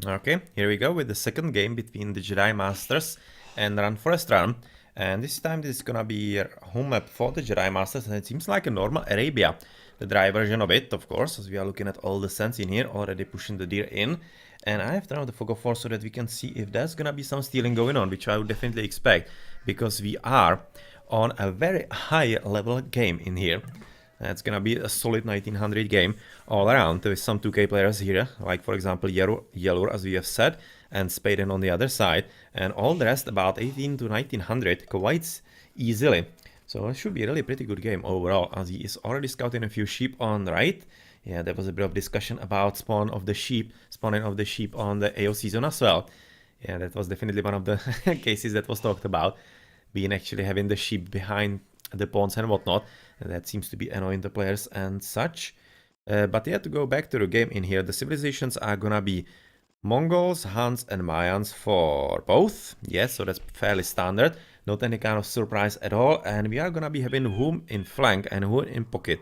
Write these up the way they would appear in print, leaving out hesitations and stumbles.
Okay, here we go with the second game between the Jedi Masters and Run Forest Run. And this time this is gonna be a home map for the Jedi Masters, and it seems like a normal Arabia. The dry version of it, of course, as we are looking at all the scents in here, already pushing the deer in. And I have turned on the fog of war so that we can see if there's gonna be some stealing going on, which I would definitely expect, because we are on a very high level game in here. It's gonna be a solid 1900 game all around with some 2K players here, like for example Yellow, as we have said, and Spaden on the other side, and all the rest about 18 to 1900 quite easily. So it should be a really pretty good game overall, as he is already scouting a few sheep on the right. Yeah, there was a bit of discussion about spawning of the sheep on the AoC zone as well. Yeah, that was definitely one of the cases that was talked about, being actually having the sheep behind the pawns and whatnot. That seems to be annoying the players and such. But yeah, to go back to the game in here, the civilizations are gonna be Mongols, Huns and Mayans for both. Yes, so that's fairly standard. Not any kind of surprise at all. And we are gonna be having whom in flank and who in pocket.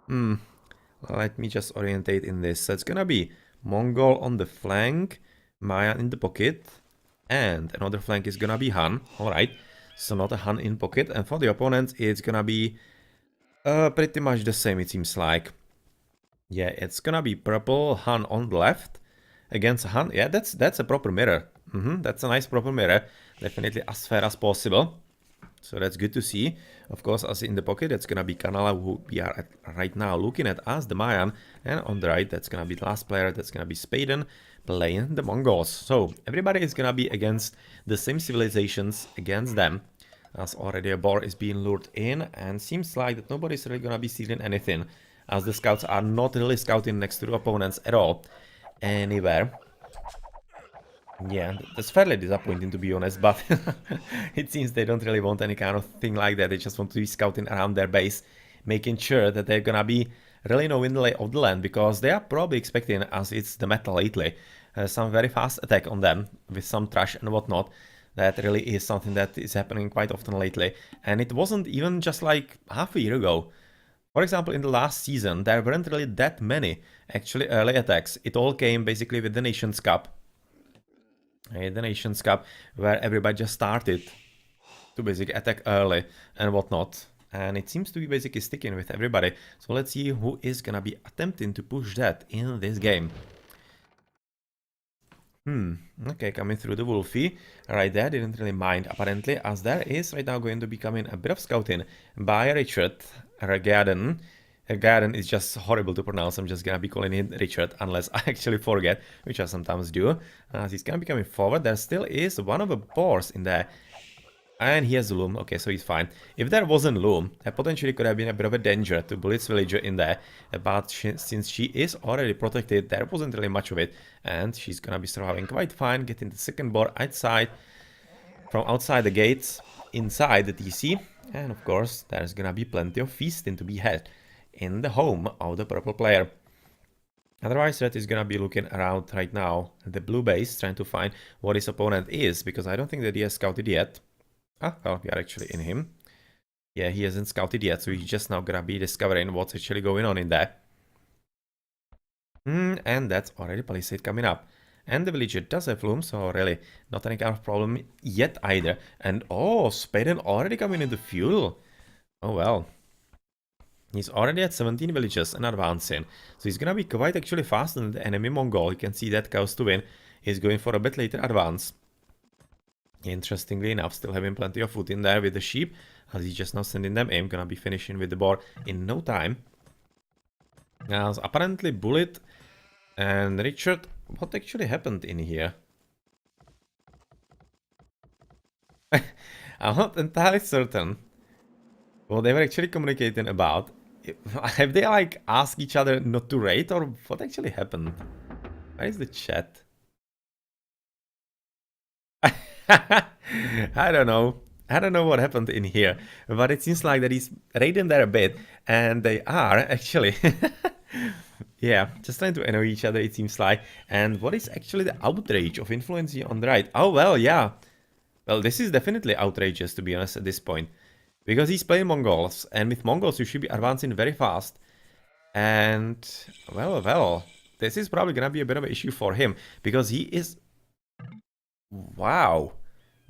Let me just orientate in this. So it's gonna be Mongol on the flank, Mayan in the pocket, and another flank is gonna be Han. Alright, so not a Han in pocket. And for the opponent, it's gonna be pretty much the same, it seems like. Yeah, it's gonna be purple Han on the left against Han. Yeah, that's a proper mirror. That's a nice proper mirror. Definitely as fair as possible. So that's good to see. Of course, as in the pocket, that's gonna be Kanala, who we are right now looking at as the Mayan. And on the right, that's gonna be the last player. That's gonna be Spaden playing the Mongols. So everybody is gonna be against the same civilizations against them, as already a boar is being lured in, and seems like that nobody's really gonna be stealing anything, as the scouts are not really scouting next to the opponents at all, anywhere. Yeah, that's fairly disappointing to be honest, but it seems they don't really want any kind of thing like that. They just want to be scouting around their base, making sure that they're gonna be really knowing the lay of the land, because they are probably expecting, as it's the meta lately, some very fast attack on them with some trash and whatnot. That really is something that is happening quite often lately, and it wasn't even just like half a year ago. For example, in the last season, there weren't really that many actually early attacks. It all came basically with the Nations Cup. The Nations Cup, where everybody just started to basically attack early and whatnot. And it seems to be basically sticking with everybody. So let's see who is gonna be attempting to push that in this game. Okay, coming through the Wolfie. Right there, didn't really mind, apparently, as there is right now going to be coming a bit of scouting by Richard Regarden. Regarden is just horrible to pronounce. I'm just gonna be calling him Richard, unless I actually forget, which I sometimes do. As he's gonna be coming forward, there still is one of the boars in there. And he has Loom. Okay, so he's fine. If there wasn't Loom, that potentially could have been a bit of a danger to Bullet's villager in there. But since she is already protected, there wasn't really much of it. And she's gonna be surviving quite fine, getting the second boar outside, from outside the gates, inside the TC. And of course, there's gonna be plenty of feasting to be had in the home of the purple player. Otherwise, Red is gonna be looking around right now at the blue base, trying to find what his opponent is, because I don't think that he has scouted yet. Ah, well, we are actually in him. Yeah, he hasn't scouted yet, so he's just now gonna be discovering what's actually going on in there. And that's already Palisade coming up. And the villager does have Loom, so really not any kind of problem yet either. And oh, Spaden already coming into fuel. Oh well. He's already at 17 villages and advancing. So he's gonna be quite actually faster than the enemy Mongol. You can see that Chaos to win. He's going for a bit later advance. Interestingly enough, still having plenty of food in there with the sheep, as he's just now sending them in. Gonna be finishing with the boar in no time. Now, so apparently Bullet and Richard, what actually happened in here? I'm not entirely certain what they were actually communicating about. Have they like asked each other not to raid, or what actually happened? Where is the chat? I don't know. I don't know what happened in here, but it seems like that he's raiding there a bit, and they are actually, yeah, just trying to annoy each other, it seems like. And what is actually the outrage of influencing on the right? Oh, well, yeah. Well, this is definitely outrageous, to be honest, at this point. Because he's playing Mongols, and with Mongols you should be advancing very fast. And, well, this is probably gonna be a bit of an issue for him, because he is... Wow.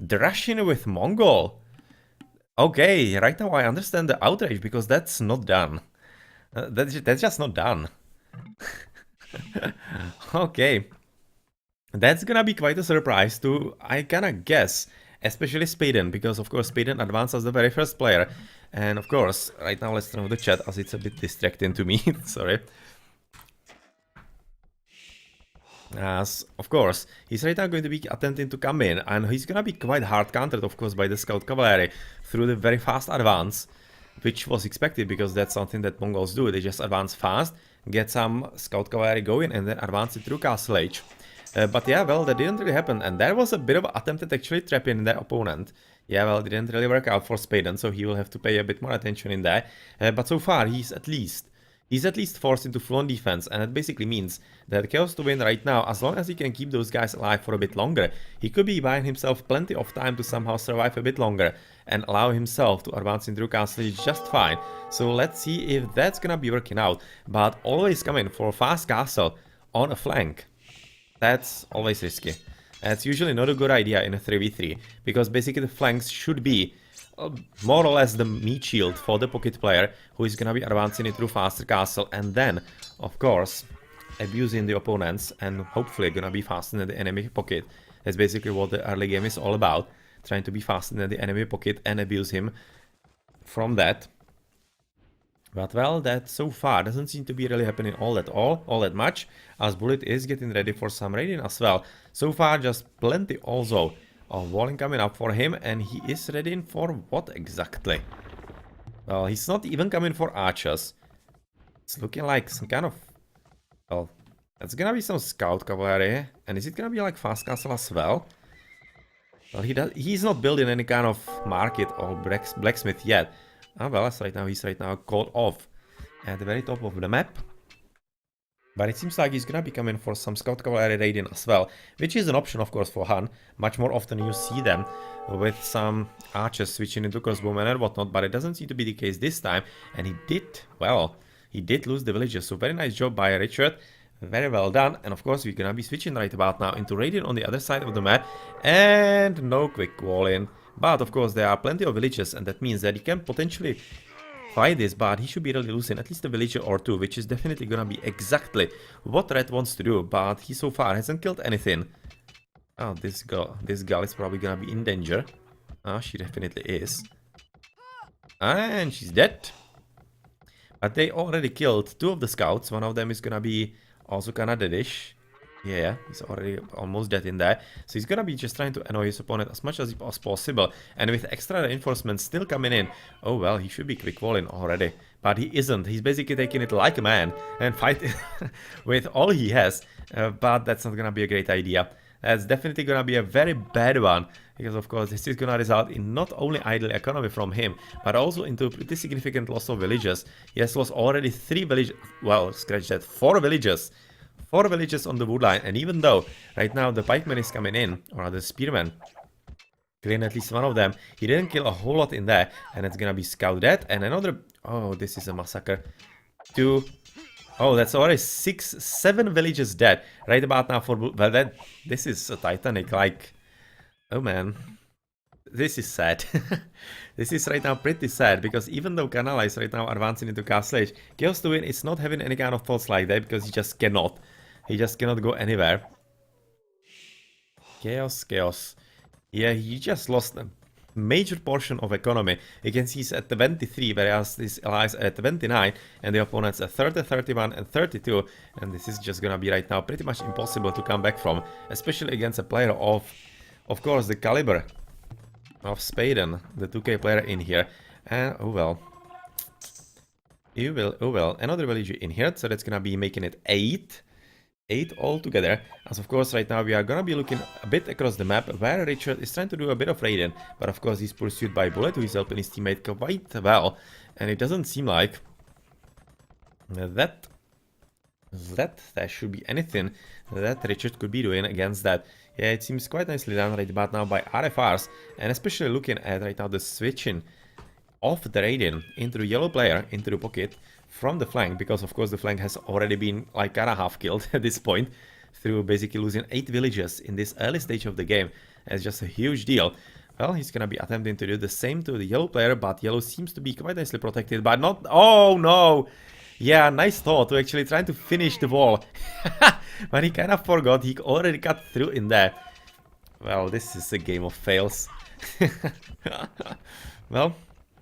Drashing with Mongol. Okay, right now I understand the outrage, because that's not done. That's just not done. Okay. That's gonna be quite a surprise to, I kinda guess, especially Spaden, because of course Spaden advanced as the very first player. And of course, right now let's turn off the chat as it's a bit distracting to me, sorry. As, of course, he's right now going to be attempting to come in, and he's gonna be quite hard countered, of course, by the Scout Cavalry through the very fast advance, which was expected because that's something that Mongols do. They just advance fast, get some Scout Cavalry going, and then advance it through Castle Age. But yeah, well, that didn't really happen, and there was a bit of attempted actually trapping the opponent. Yeah, well, it didn't really work out for Spaden, so he will have to pay a bit more attention in there. But so far, he's at least forced into full-on defense, and that basically means that Chaos to win right now, as long as he can keep those guys alive for a bit longer, he could be buying himself plenty of time to somehow survive a bit longer and allow himself to advance into Castle Age just fine. So let's see if that's gonna be working out, but always coming for a fast castle on a flank. That's always risky. That's usually not a good idea in a 3v3, because basically the flanks should be more or less the meat shield for the pocket player, who is gonna be advancing it through faster castle, and then, of course, abusing the opponents, and hopefully gonna be faster than the enemy pocket. That's basically what the early game is all about, trying to be faster than the enemy pocket and abuse him from that. But well, that so far doesn't seem to be really happening all that much, as Bullet is getting ready for some raiding as well. So far, just plenty also of walling coming up for him, and he is readying for what exactly? Well, he's not even coming for archers. It's looking like some kind of... Well, that's gonna be some scout cavalry, and is it gonna be like fast castle as well? Well, he's not building any kind of market or blacksmith yet. Ah, well, he's right now called off at the very top of the map. But it seems like he's gonna be coming for some Scout Cavalry raiding as well, which is an option, of course, for Han. Much more often you see them with some archers switching into crossbowmen and whatnot, but it doesn't seem to be the case this time. And he did lose the villagers, so very nice job by Richard. Very well done. And of course, we're gonna be switching right about now into raiding on the other side of the map. And no quick wall in. But of course, there are plenty of villages, and that means that he can potentially fight this, but he should be really losing at least a villager or two, which is definitely gonna be exactly what Red wants to do, but he so far hasn't killed anything. Oh, this girl is probably gonna be in danger. Oh, she definitely is. And she's dead. But they already killed two of the scouts. One of them is gonna be also kinda deadish. Yeah, he's already almost dead in there. So he's gonna be just trying to annoy his opponent as much as possible. And with extra reinforcements still coming in, oh well, he should be quick walling already. But he isn't. He's basically taking it like a man and fighting with all he has. But that's not gonna be a great idea. That's definitely gonna be a very bad one. Because of course this is gonna result in not only idle economy from him, but also into a pretty significant loss of villages. He has lost already 3 villages. Well, scratch that, 4 villages. 4 villages on the wood line, and even though right now the pikeman is coming in, or the spearman, killing at least one of them, he didn't kill a whole lot in there, and it's gonna be scout dead, and another... Oh, this is a massacre. 2... Oh, that's already 7 villages dead right about now for... Well, this is a Titanic, like... Oh man. This is sad. This is right now pretty sad, because even though Kanala is right now advancing into Castle Age, Chaos to win is not having any kind of thoughts like that, because he just cannot. He just cannot go anywhere. Chaos. Yeah, he just lost a major portion of economy. You can see he's at 23, whereas his allies are at 29, and the opponents at 30, 31, and 32. And this is just gonna be right now pretty much impossible to come back from, especially against a player of course, the caliber of Spaden, the 2K player in here. And oh well. Oh well. Another villager in here, so that's gonna be making it 8. 8 altogether, as of course right now we are gonna be looking a bit across the map where Richard is trying to do a bit of raiding, but of course he's pursued by Bullet, who is helping his teammate quite well, and it doesn't seem like that there should be anything that Richard could be doing against that. Yeah, it seems quite nicely done right about now by RFRs, and especially looking at right now the switching of the Raiden into the yellow player, into the pocket from the flank, because of course the flank has already been like kinda half killed at this point through basically losing 8 villages in this early stage of the game. It's just a huge deal. Well, he's gonna be attempting to do the same to the yellow player, but yellow seems to be quite nicely protected, but not... Oh no! Yeah, nice thought to actually trying to finish the wall. But he kind of forgot, he already cut through in there. Well, this is a game of fails. Well,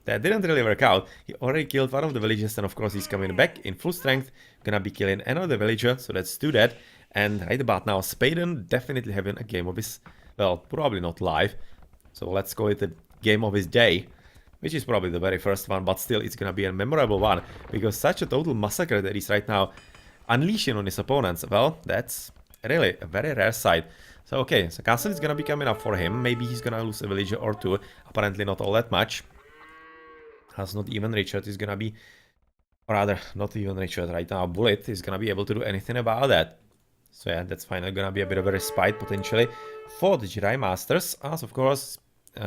that didn't really work out. He already killed one of the villagers, and of course he's coming back in full strength. Gonna be killing another villager, so let's do that. And right about now, Spaden definitely having a game of his... Well, probably not live. So let's call it a game of his day. Which is probably the very first one, but still it's gonna be a memorable one. Because such a total massacre that he's right now unleashing on his opponents. Well, that's really a very rare sight. So okay, so castle is gonna be coming up for him. Maybe he's gonna lose a villager or two. Apparently not all that much. As not even Richard is gonna be... Or rather, not even Richard right now. Bullet is gonna be able to do anything about that. So yeah, that's finally gonna be a bit of a respite potentially for the Jedi Masters. As of course,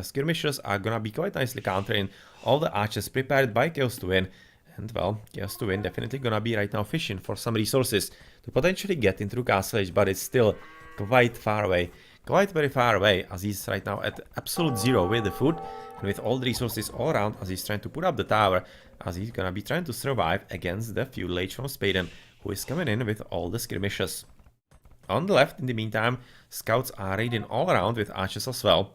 skirmishers are gonna be quite nicely countering all the archers prepared by Chaos to win. And well, Chaos to win definitely gonna be right now fishing for some resources to potentially get into Castle Age, but it's still quite far away. Quite very far away, as he's right now at absolute zero with the food and with all the resources all around, as he's trying to put up the tower, as he's gonna be trying to survive against the feudal age from Spaden, who is coming in with all the skirmishes. On the left, in the meantime, scouts are raiding all around with archers as well.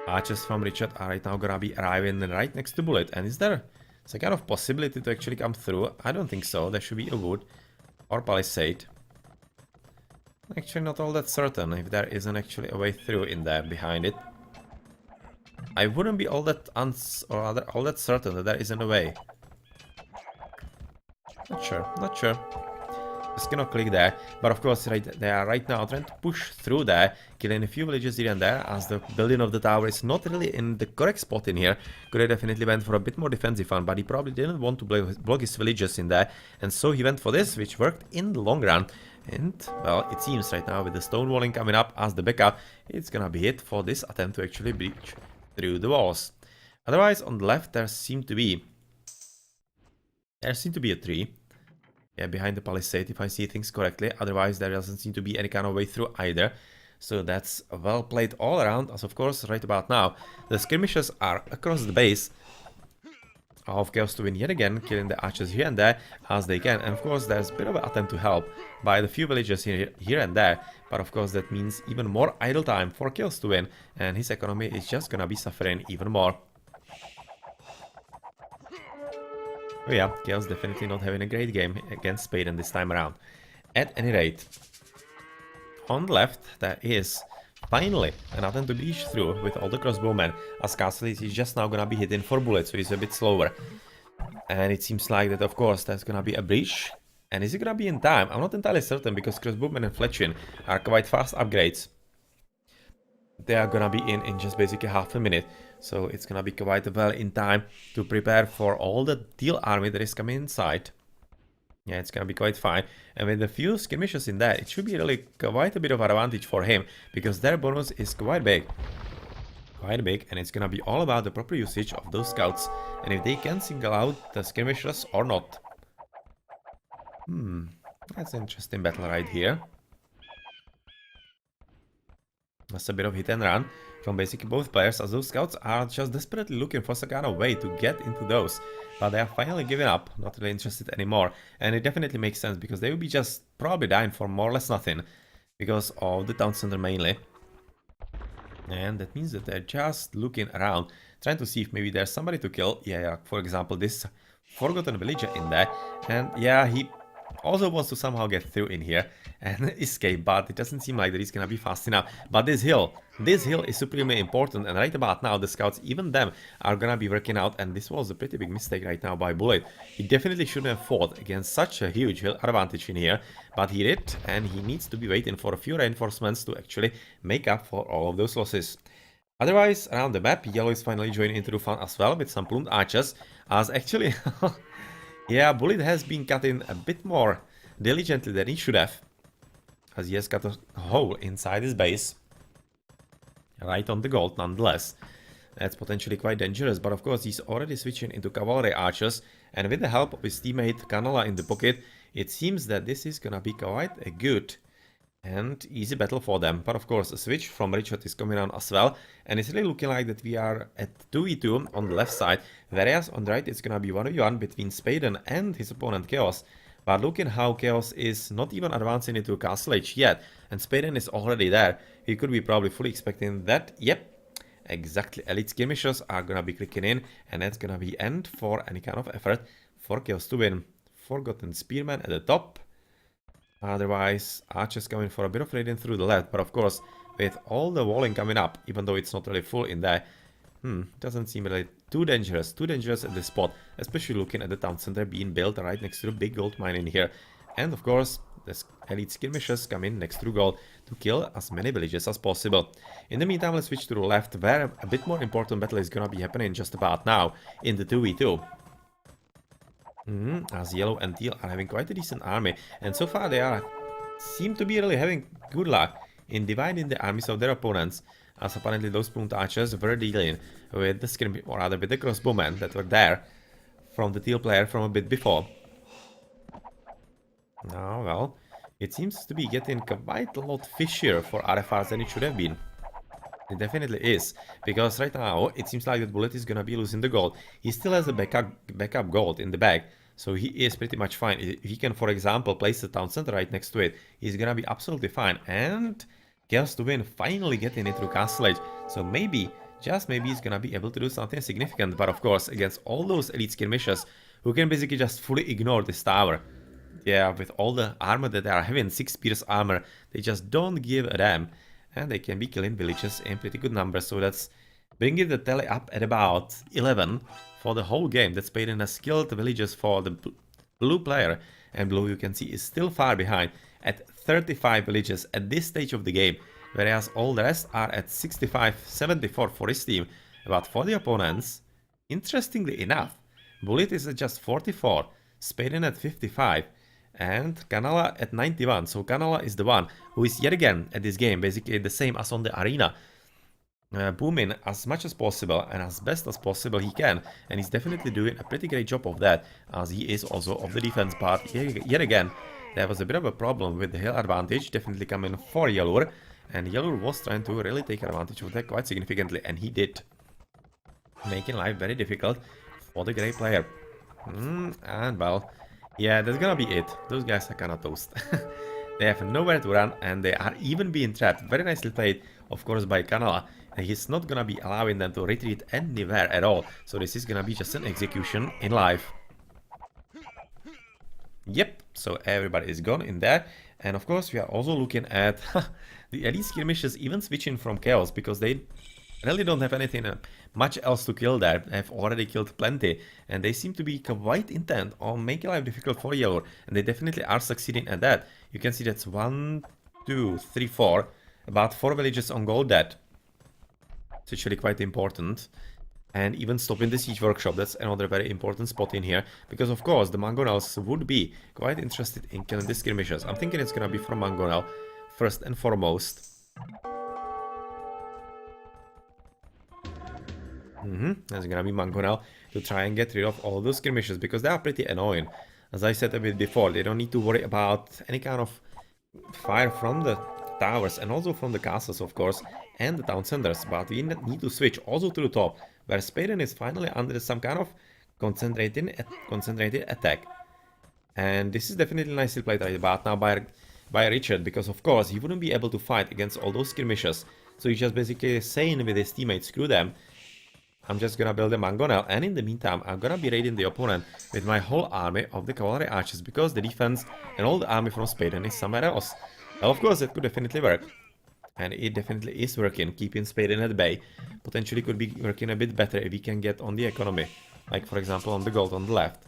Archers from Richard are right now gonna be arriving right next to Bullet, and is there some kind of possibility to actually come through? I don't think so. There should be a wood or palisade. Actually not all that certain if there isn't actually a way through in there behind it. I wouldn't be all that all that certain that there isn't a way. Not sure, not sure. Just gonna click there, but of course they are right now trying to push through there, killing a few villages here and there, as the building of the tower is not really in the correct spot in here. Could have definitely went for a bit more defensive one, but he probably didn't want to block his villages in there, and so he went for this, which worked in the long run. And, well, it seems right now with the stone walling coming up as the backup, it's gonna be hit for this attempt to actually breach through the walls. Otherwise, on the left, there seemed to be a tree. Yeah, behind the palisade, if I see things correctly. Otherwise, there doesn't seem to be any kind of way through either. So that's well played all around, as of course, right about now, the skirmishes are across the base of Chaos to win yet again, killing the archers here and there as they can. And of course, there's a bit of an attempt to help by the few villagers here and there. But of course, that means even more idle time for Chaos to win, and his economy is just gonna be suffering even more. Oh yeah, Chaos definitely not having a great game against Spaden this time around. At any rate, on the left, there is finally an attempt to breach through with all the crossbowmen, as Castle is just now gonna be hitting for bullets, so he's a bit slower. And it seems like that, of course, there's gonna be a breach. And is it gonna be in time? I'm not entirely certain, because crossbowmen and fletching are quite fast upgrades. They are gonna be in just basically half a minute, so it's gonna be quite well in time to prepare for all the Teal army that is coming inside. Yeah, it's gonna be quite fine, and with a few skirmishes in there, it should be really quite a bit of an advantage for him, because their bonus is quite big. Quite big, and it's gonna be all about the proper usage of those scouts, and if they can single out the skirmishers or not. That's an interesting battle right here. That's a bit of hit and run from basically both players, as those scouts are just desperately looking for some kind of way to get into those. But they are finally giving up, not really interested anymore. And it definitely makes sense, because they will be just probably dying for more or less nothing, because of the town center mainly. And that means that they're just looking around, trying to see if maybe there's somebody to kill. Yeah, for example, this forgotten villager in there. And yeah, he also wants to somehow get through in here and escape, but it doesn't seem like that he's gonna be fast enough. But this hill is supremely important, and right about now the scouts, even them, are gonna be working out, and this was a pretty big mistake right now by Bullet. He definitely shouldn't have fought against such a huge hill advantage in here, but he did, and he needs to be waiting for a few reinforcements to actually make up for all of those losses. Otherwise, around the map, Yellow is finally joining into the fun as well with some plumed archers, as actually yeah, Bullet has been cutting a bit more diligently than he should have, as he has cut a hole inside his base, right on the gold nonetheless. That's potentially quite dangerous, but of course he's already switching into cavalry archers, and with the help of his teammate Kanala in the pocket, it seems that this is gonna be quite a good and easy battle for them. But of course, a switch from Richard is coming on as well, and it's really looking like that we are at 2v2 on the left side, whereas on the right it's gonna be 1v1 between Spaden and his opponent Chaos. But looking how Chaos is not even advancing into Castle Age yet, and Spaden is already there. He could be probably fully expecting that. Yep, exactly. Elite skirmishers are gonna be clicking in, and that's gonna be end for any kind of effort for Chaos to win. Forgotten Spearman at the top. Otherwise, archers coming for a bit of raiding through the left, but of course, with all the walling coming up, even though it's not really full in there, doesn't seem really too dangerous at this spot, especially looking at the town center being built right next to the big gold mine in here. And of course, the elite skirmishers come in next to gold to kill as many villages as possible. In the meantime, let's switch to the left, where a bit more important battle is gonna be happening just about now, in the 2v2. As Yellow and Teal are having quite a decent army, and so far they seem to be really having good luck in dividing the armies of their opponents, as apparently those plumed archers were dealing with the skirmish, or rather with the crossbowmen that were there from the Teal player from a bit before. Now, well, it seems to be getting quite a lot fishier for RFRs than it should have been. It definitely is, because right now it seems like that Bullet is gonna be losing the gold. He still has the backup gold in the bag, so he is pretty much fine. If he can, for example, place the town center right next to it, he's gonna be absolutely fine. And Chaos to win, finally getting it through Castle Age, so maybe, just maybe, he's gonna be able to do something significant. But of course, against all those elite skirmishers who can basically just fully ignore this tower. Yeah, with all the armor that they are having, 6 pierce armor, they just don't give a damn. And they can be killing villages in pretty good numbers, so that's bringing the tally up at about 11 for the whole game. That Spaden has killed the villages for the blue player, and blue, you can see, is still far behind at 35 villages at this stage of the game, whereas all the rest are at 65-74 for his team. But for the opponents, interestingly enough, Bullet is at just 44, Spaden at 55, and Kanala at 91. So Kanala is the one who is yet again at this game basically the same as on the arena, booming as much as possible and as best as possible he can, and he's definitely doing a pretty great job of that, as he is also of the defense part. Yet again, there was a bit of a problem with the hill advantage definitely coming for Yellow, and Yellow was trying to really take advantage of that quite significantly, and he did, making life very difficult for the grey player. And well, yeah, that's gonna be it. Those guys are kinda toast. They have nowhere to run, and they are even being trapped. Very nicely played, of course, by Kanala. And he's not gonna be allowing them to retreat anywhere at all. So this is gonna be just an execution in life. Yep, so everybody is gone in there. And of course, we are also looking at the elite skirmishers even switching from Chaos, because they really don't have anything much else to kill there. They have already killed plenty, and they seem to be quite intent on making life difficult for Yellow, and they definitely are succeeding at that. You can see that's 1, 2, 3, 4, about 4 villages on gold dead. It's actually quite important. And even stopping the siege workshop, that's another very important spot in here, because of course the Mangonels would be quite interested in killing the skirmishers. I'm thinking it's gonna be from Mangonel first and foremost. That's gonna be Mangonel to try and get rid of all those skirmishers, because they are pretty annoying. As I said a bit before, they don't need to worry about any kind of fire from the towers and also from the castles, of course, and the town centers, but we need to switch also to the top, where Spaden is finally under some kind of concentrated attack. And this is definitely nicely played right about now by Richard, because of course he wouldn't be able to fight against all those skirmishers, so he's just basically saying with his teammates, screw them, I'm just gonna build a Mangonel, and in the meantime I'm gonna be raiding the opponent with my whole army of the cavalry archers, because the defense and all the army from Spaden is somewhere else. Well, of course it could definitely work, and it definitely is working, keeping Spaden at bay. Potentially could be working a bit better if we can get on the economy, like for example on the gold on the left.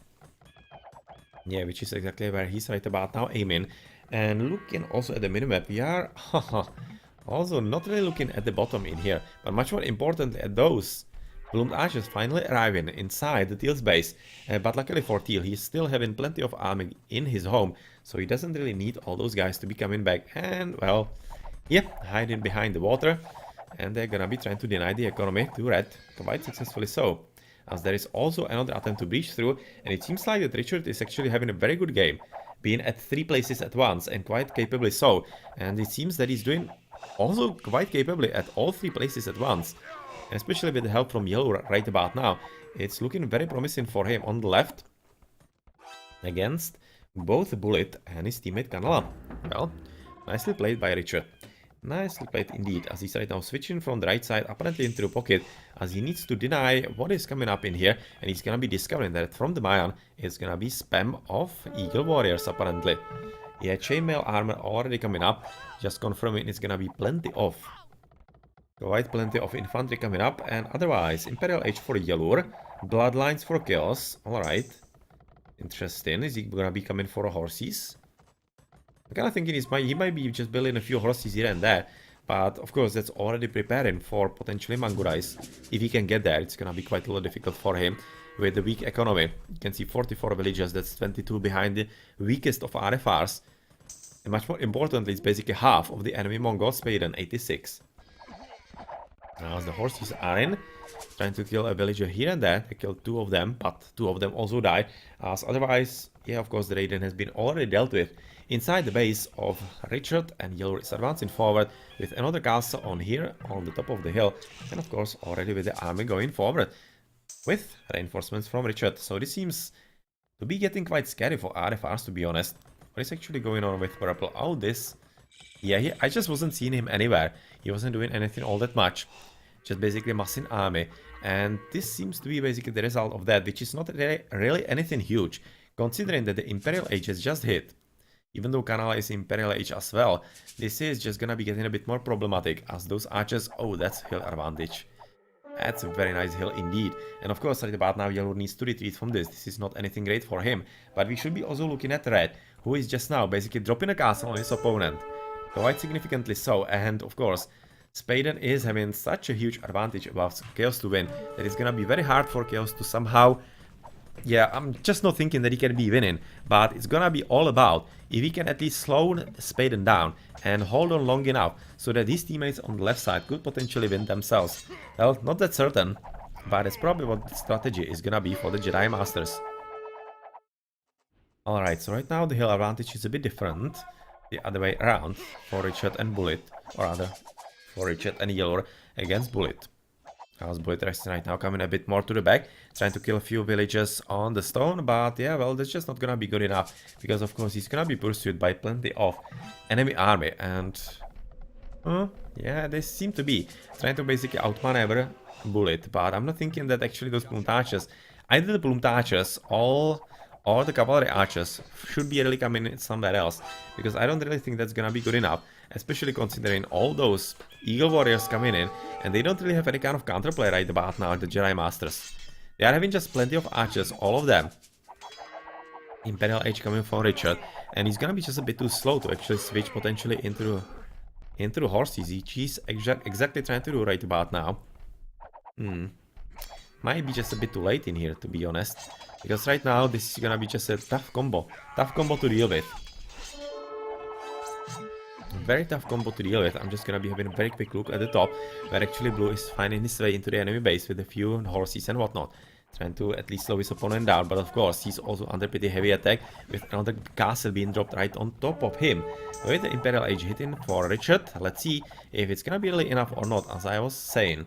Yeah, which is exactly where he's right about now aiming. And looking also at the minimap, we are also not really looking at the bottom in here, but much more importantly at those plumed archers finally arriving inside the Teal's base. But luckily for Teal, he's still having plenty of army in his home, so he doesn't really need all those guys to be coming back. And well, yeah, hiding behind the water. and they're gonna be trying to deny the economy to red, quite successfully so. As there is also another attempt to breach through, and it seems like that Richard is actually having a very good game, being at 3 places at once, and quite capably so, and it seems that he's doing also quite capably at all 3 places at once, and especially with the help from yellow right about now. It's looking very promising for him on the left, against both Bullet and his teammate Kanala. Well, nicely played by Richard. Nicely played indeed, as he's right now switching from the right side apparently into the pocket, as he needs to deny what is coming up in here, and he's gonna be discovering that from the Mayan it's gonna be spam of Eagle Warriors apparently. Yeah, chainmail armor already coming up, just confirming it's gonna be plenty of infantry coming up, and otherwise Imperial Age for Yellow, Bloodlines for Chaos, alright. Interesting, is he gonna be coming for horses? I'm kind of thinking he might be just building a few horses here and there, but of course that's already preparing for potentially Mangurais. If he can get there, it's gonna be quite a little difficult for him with the weak economy. You can see 44 villages, that's 22 behind the weakest of RFRs. And much more importantly, it's basically half of the enemy Mongols, Spaden, 86. Now as the horses are in, trying to kill a villager here and there. They killed 2 of them, but 2 of them also died. As otherwise, yeah, of course the Raiden has been already dealt with. Inside the base of Richard, and Yellow is advancing forward with another castle on here, on the top of the hill. And of course already with the army going forward with reinforcements from Richard. So this seems to be getting quite scary for RFRs, to be honest. What is actually going on with Purple? Oh, this... Yeah, I just wasn't seeing him anywhere. He wasn't doing anything all that much. Just basically massing army. And this seems to be basically the result of that, which is not really anything huge, considering that the Imperial Age has just hit. Even though Kanala is Imperial Age as well, this is just gonna be getting a bit more problematic, as those archers... Oh, that's hill advantage. That's a very nice hill indeed. And of course, right about now, Yellow needs to retreat from this. This is not anything great for him. But we should be also looking at Red, who is just now basically dropping a castle on his opponent. Quite significantly so. And of course, Spaden is having such a huge advantage above Chaos to win that it's gonna be very hard for Chaos to somehow... Yeah, I'm just not thinking that he can be winning, but it's gonna be all about if he can at least slow Spaden down and hold on long enough so that his teammates on the left side could potentially win themselves. Well, not that certain, but it's probably what the strategy is gonna be for the Jedi Masters. Alright, so right now the hill advantage is a bit different, the other way around, for Richard and Bullet, or rather, for Richard and Yellow against Bullet. As Bullet resting right now, coming a bit more to the back, trying to kill a few villagers on the stone, but yeah, well, that's just not gonna be good enough, because of course he's gonna be pursued by plenty of enemy army, and... yeah, they seem to be trying to basically outmaneuver Bullet, but I'm not thinking that actually those plumed archers, either the plumed archers or the cavalry archers should be really coming in somewhere else, because I don't really think that's gonna be good enough, especially considering all those Eagle Warriors coming in, and they don't really have any kind of counterplay right about now, the Jedi Masters. They are having just plenty of archers, all of them. Imperial Age coming for Richard, and he's gonna be just a bit too slow to actually switch potentially into horses, which he's exactly trying to do right about now. Might be just a bit too late in here, to be honest, because right now this is gonna be just a tough combo to deal with. Very tough combo to deal with. I'm just gonna be having a very quick look at the top, where actually Blue is finding his way into the enemy base with a few horses and whatnot, trying to at least slow his opponent down, but of course he's also under pretty heavy attack, with another castle being dropped right on top of him. With the Imperial Age hitting for Richard, let's see if it's gonna be really enough or not, as I was saying.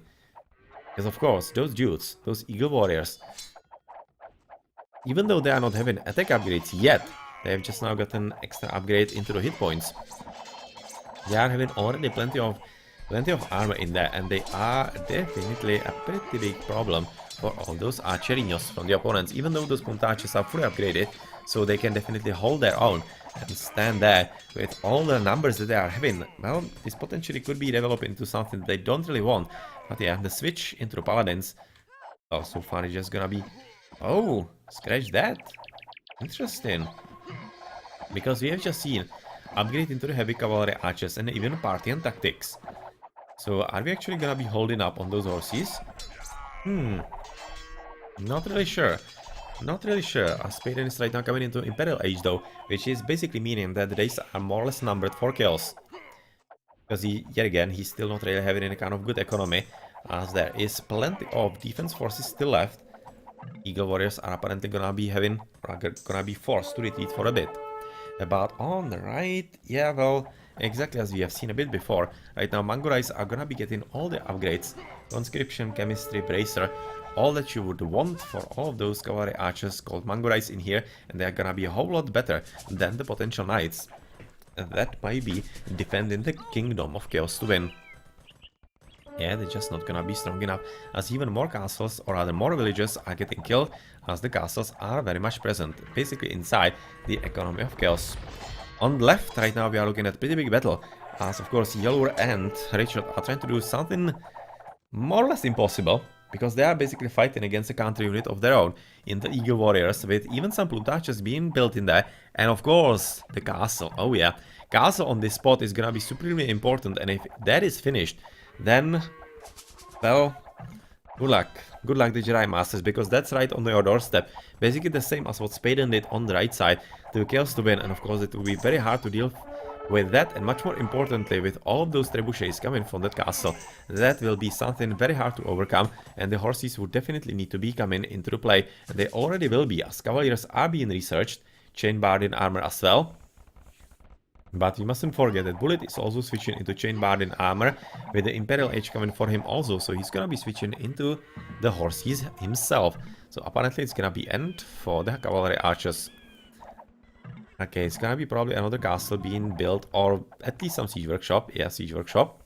Because of course, those dudes, those Eagle Warriors, even though they are not having attack upgrades yet, they have just now gotten extra upgrade into the hit points. They are having already plenty of armor in there, and they are definitely a pretty big problem for all those archerinos from the opponents, even though those puntaches are fully upgraded, so they can definitely hold their own and stand there with all the numbers that they are having. Well, this potentially could be developed into something they don't really want, but yeah, the switch into the paladins, oh, so far it's just gonna be... Oh, scratch that. Interesting. Because we have just seen upgrade into the heavy cavalry archers and even party and tactics. So are we actually gonna be holding up on those horses? Not really sure. Not really sure. Spaden is right now coming into Imperial Age though, which is basically meaning that the days are more or less numbered for kills. Because yet again, he's still not really having any kind of good economy, as there is plenty of defense forces still left. Eagle warriors are apparently gonna be gonna be forced to retreat for a bit. But on the right, yeah, well, exactly as we have seen a bit before. Right now, Mangorais are gonna be getting all the upgrades. Conscription, chemistry, bracer, all that you would want for all of those cavalry archers called Mangorais in here, and they are gonna be a whole lot better than the potential knights that might be defending the Kingdom of Chaos to win. Yeah, they're just not gonna be strong enough, as even more castles, or rather more villages, are getting killed, as the castles are very much present, basically inside the economy of Chaos. On the left, right now, we are looking at a pretty big battle, as of course Yellow and Richard are trying to do something more or less impossible, because they are basically fighting against a counter unit of their own in the Eagle Warriors, with even some Plutarches being built in there, and of course the castle. Oh yeah, castle on this spot is gonna be supremely important, and if that is finished, then, well, good luck. Good luck, the Jedi Masters, because that's right on your doorstep. Basically the same as what Spaden did on the right side to Chaos to win, and of course it will be very hard to deal with that, and much more importantly, with all of those trebuchets coming from that castle. That will be something very hard to overcome, and the horses would definitely need to be coming into the play, and they already will be, as Cavaliers are being researched, chain barding armor as well. But we mustn't forget that Bullet is also switching into chain barding armor, with the Imperial Age coming for him also, so he's gonna be switching into the horses himself. So apparently it's gonna be end for the cavalry archers. Okay, it's gonna be probably another castle being built, or at least some siege workshop. Yeah, siege workshop.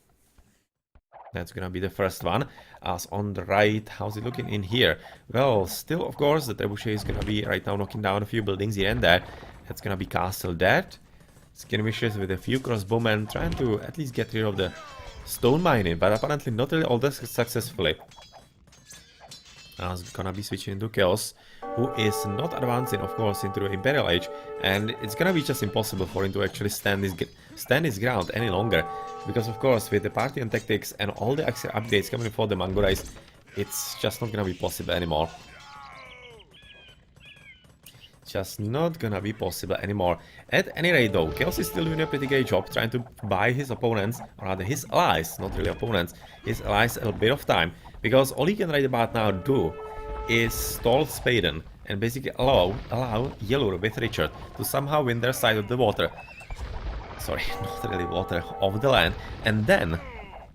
That's gonna be the first one. As on the right, how's it looking in here? Well, still, of course, the trebuchet is gonna be right now knocking down a few buildings here and there. That's gonna be castle dead. Skirmishes with a few crossbowmen trying to at least get rid of the stone mining, but apparently not really all that successfully. As gonna be switching into Chaos, who is not advancing, of course, into the Imperial Age, and it's gonna be just impossible for him to actually stand his ground any longer, because of course with the party and tactics and all the extra upgrades coming for the Mangorais, it's just not gonna be possible anymore. Just not gonna be possible anymore. At any rate though, Chaos is still doing a pretty great job trying to buy his opponents, or rather his allies, not really opponents, his allies a bit of time, because all he can right about now do is stall Spaden and basically allow Yellow with Richard to somehow win their side of the water. Sorry, not really water, of the land, and then,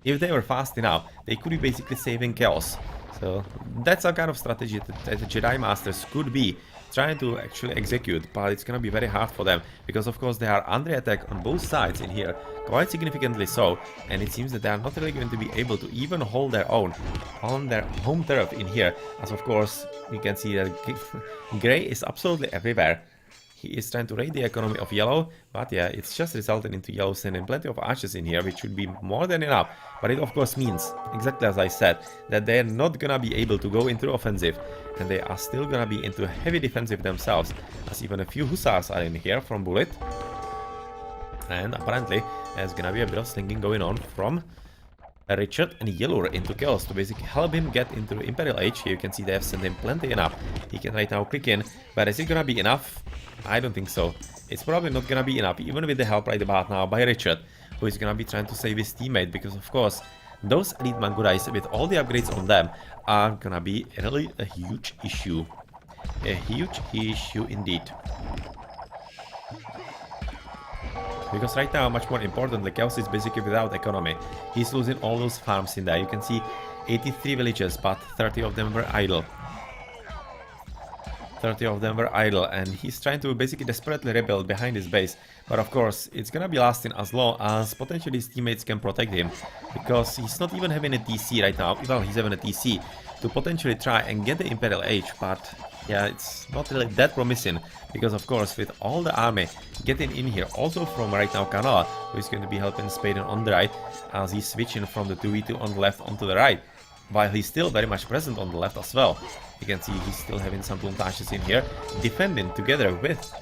if they were fast enough, they could be basically saving Chaos. So that's a kind of strategy that the Jedi Masters could be trying to actually execute, but it's gonna be very hard for them, because of course they are under attack on both sides in here, quite significantly so, and it seems that they are not really going to be able to even hold their own on their home turf in here, as of course you can see that Grey is absolutely everywhere. He is trying to raid the economy of Yellow, but yeah, it's just resulting into Yellow sending plenty of archers in here, which should be more than enough. But it of course means, exactly as I said, that they're not gonna be able to go into offensive, and they are still gonna be into heavy defensive themselves, as even a few hussars are in here from Bullet. And apparently, there's gonna be a bit of slinging going on from Richard and Yellow into Chaos to basically help him get into the Imperial Age. Here you can see they have sent him plenty enough. He can right now click in, but is it gonna be enough? I don't think so. It's probably not gonna be enough, even with the help right about now by Richard, who is gonna be trying to save his teammate, because of course those elite Mangorais with all the upgrades on them are gonna be really a huge issue. A huge issue indeed. Because right now, much more importantly, Chaos is basically without economy. He's losing all those farms in there. You can see 83 villages, but 30 of them were idle. 30 of them were idle, and he's trying to basically desperately rebuild behind his base. But of course, it's gonna be lasting as long as potentially his teammates can protect him, because he's not even having a TC right now. Well, he's having a TC to potentially try and get the Imperial Age, but yeah, it's not really that promising, because of course with all the army getting in here, also from right now Kanala, who is going to be helping Spaden on the right, as he's switching from the 2v2 on the left onto the right, while he's still very much present on the left as well. You can see he's still having some plantations in here, defending together with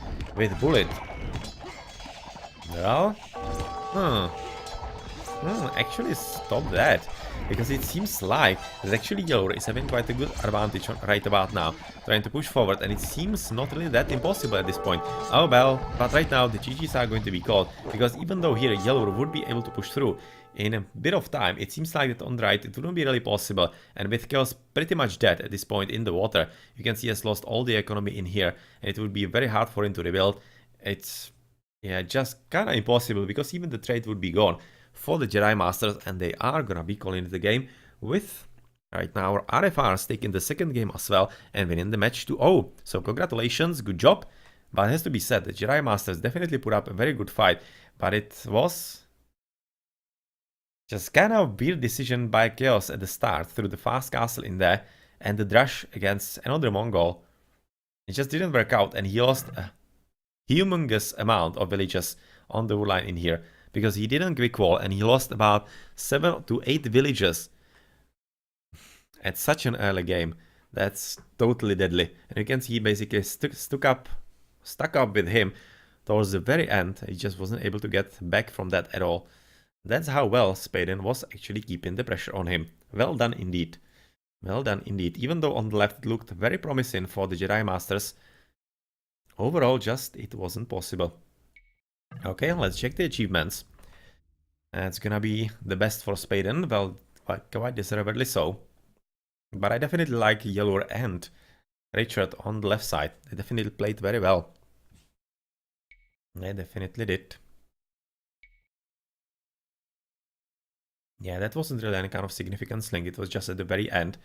Bullet. Well, actually stop that. because it seems like that actually Yellow is having quite a good advantage right about now, trying to push forward, and it seems not really that impossible at this point. Oh well, but right now the GGs are going to be called, because even though here Yellow would be able to push through in a bit of time, it seems like that on the right it wouldn't be really possible, and with Chaos pretty much dead at this point in the water, you can see he has lost all the economy in here, and it would be very hard for him to rebuild. It's, yeah, just kinda impossible, because even the trade would be gone for the Jedi Masters, and they are gonna be calling the game with, right now, our RFRs taking the second game as well and winning the match 2-0. So congratulations, good job. But it has to be said, the Jedi Masters definitely put up a very good fight, but it was just kind of weird decision by Chaos at the start through the fast castle in there and the dash against another Mongol. It just didn't work out, and he lost a humongous amount of villages on the wood line in here, because he didn't quick wall, and he lost about 7 to 8 villages at such an early game. That's totally deadly. And you can see he basically stuck up with him towards the very end. He just wasn't able to get back from that at all. That's how well Spaden was actually keeping the pressure on him. Well done indeed. Well done indeed. Even though on the left it looked very promising for the Jedi Masters, overall just it wasn't possible. Okay, let's check the achievements. It's gonna be the best for Spaden, well, quite deservedly so. But I definitely like Yellow and Richard on the left side. They definitely played very well. They definitely did. Yeah, that wasn't really any kind of significant sling, it was just at the very end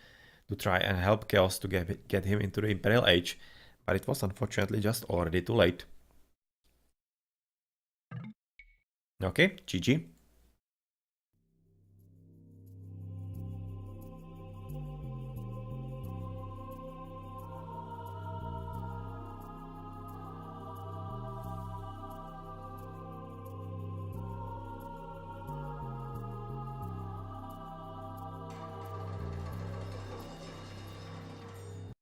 to try and help Chaos to get him into the Imperial Age, but it was unfortunately just already too late. Okay, GG.